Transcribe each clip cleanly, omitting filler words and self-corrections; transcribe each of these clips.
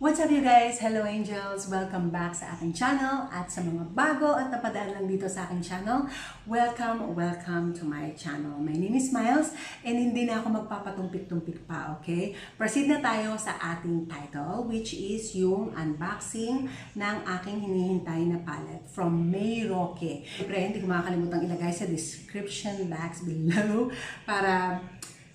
What's up you guys? Hello angels! Welcome back sa aking channel at sa mga bago at napadaan lang dito sa aking channel, welcome to my channel. My name is Miles and hindi na ako magpapatumpik-tumpik pa, okay? Proceed na tayo sa ating title which is yung unboxing ng aking hinihintay na palette from Mayroque. Siyempre, hindi ko makakalimutang ilagay sa description box below para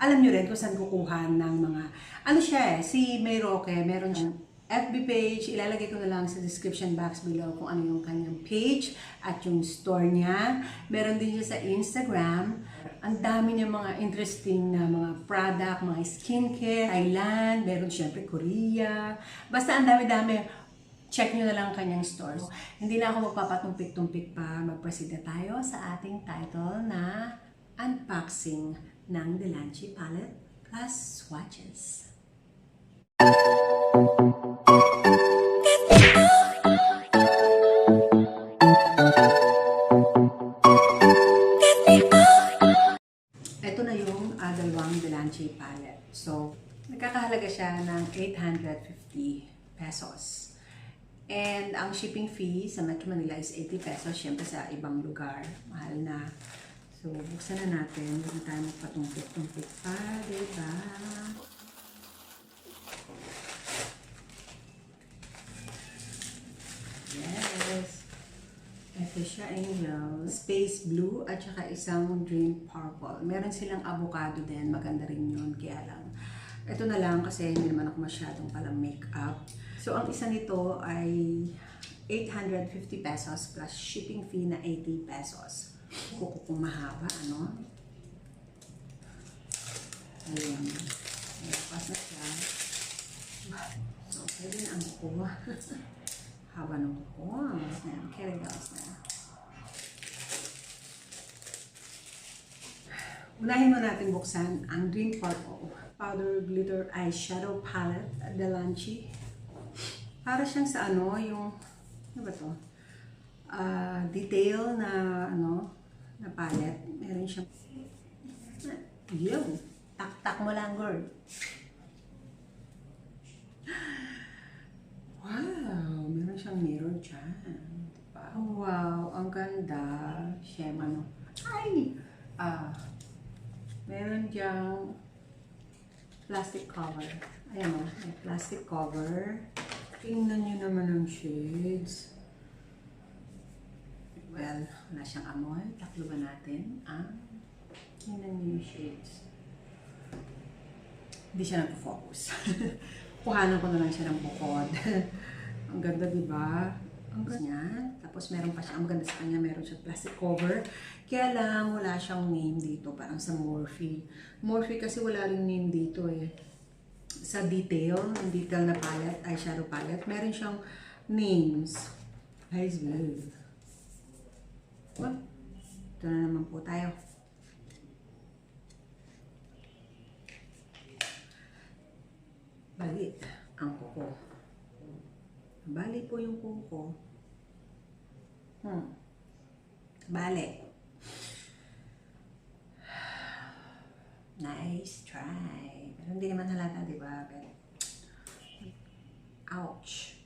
alam nyo rin kung saan kukuha ng mga ano siya si Mayroque, meron siyang FB page, ilalagay ko na lang sa description box below kung ano yung kanyang page at yung store niya. Meron din siya sa Instagram. Ang dami niya mga interesting na mga product, mga skincare, Thailand, meron syempre Korea. Basta ang dami-dami. Check nyo na lang ang kanyang store. Hindi na ako magpapatumpik-tumpik pa. Mag-proceed na tayo sa ating title na unboxing ng Delanchi palette plus swatches. Ito na yung dalawang Delanchi palette. So, nagkakahalaga siya ng 850 pesos. And ang shipping fee sa Metro Manila is 80 pesos. Siyempre sa ibang lugar, mahal na. So, buksan na natin. Huwag na tayo magpatumpik-tumpik pa, diba? Yes. Ito siya, angel. Space blue at saka isang dream purple. Meron silang avocado din. Maganda rin yun. Kaya lang. Ito na lang kasi hindi naman ako masyadong palang makeup. So, ang isa nito ay 850 pesos plus shipping fee na 80 pesos. Kuko kung mahaba, ano? Ayan. Pas na siya. So, pwede na ang kuko. Haba ng kuko. Ayan, carry girls na. Unahin mo natin buksan ang Dream Purple Powder Glitter Eyeshadow Palette Delanchi. Para siyang sa ano, yung, ano ba to? Detail na, ano, na palette. Meron siyang, yun, tak-tak mo lang, girl. Wow, meron siyang mirror dyan. Diba? Wow, ang ganda. Siyem, ano, ay! Meron diyang plastic cover. Ayan o, may plastic cover. Tingnan nyo naman ang shades. Well, wala siyang amoy. Taklo ba natin? Tingnan nyo yung shades. Hindi siya nag-focus. Kuhanan ko na lang siya ng bukod. Ang ganda, diba? Ang ganda niya. Tapos meron pa siya, ang maganda sa kanya, meron siya plastic cover. Kaya lang, wala siyang name dito, parang sa Morphe. Morphe kasi wala rin name dito eh. Sa detail, yung detail na palette, eyeshadow palette, meron siyang names. Eyes blue. What? Ito na naman po tayo. Bali, ang kuko. Bali po yung kuko. Bali. Nice try. Pero hindi naman halata, diba? Pero, ouch.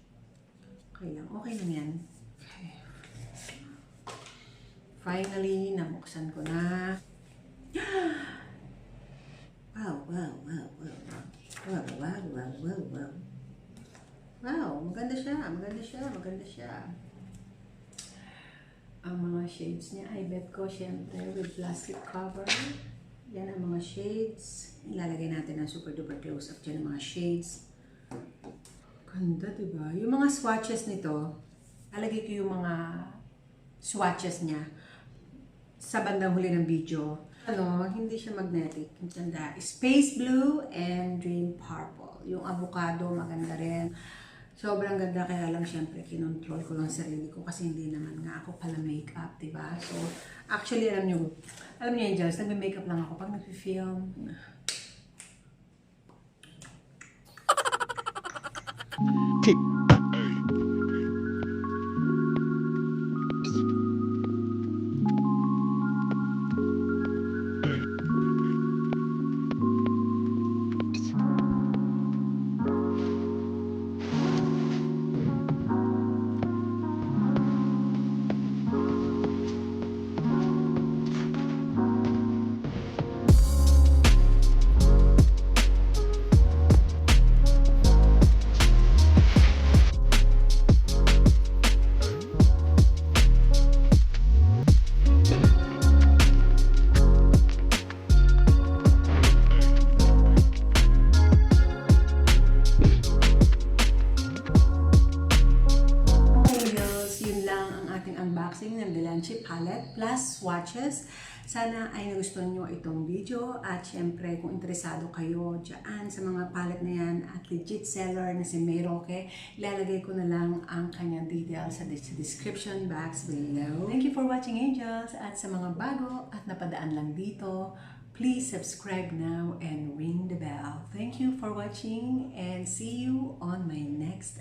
Okay lang. Okay lang yan. Okay. Finally, nabuksan ko na. Wow. Wow, maganda siya. Ang mga shades niya, I bet ko, syempre, with plastic cover. Yan ang mga shades. Ilalagay natin ang super duper close up dyan ang mga shades. Ganda, diba? Yung mga swatches nito, lalagay ko yung mga swatches niya sa bandang huli ng video. Ano, hindi siya magnetic. Yung tanda, Space Blue and Dream Purple. Yung avocado, maganda rin. Sobrang ganda, kaya lang syempre kinontrol ko lang sarili ko kasi hindi naman nga ako pala makeup, diba? So, actually, alam niyo, Angels, nagme-makeup lang ako pag nag-film. Givenchy palette plus swatches. Sana ay nagustuhan nyo itong video at syempre kung interesado kayo dyan sa mga palette na yan at legit seller na si Mayroque, ilalagay ko na lang ang kanyang details sa description box below. Thank you for watching, angels, at sa mga bago at napadaan lang dito, please subscribe now and ring the bell. Thank you for watching and see you on my next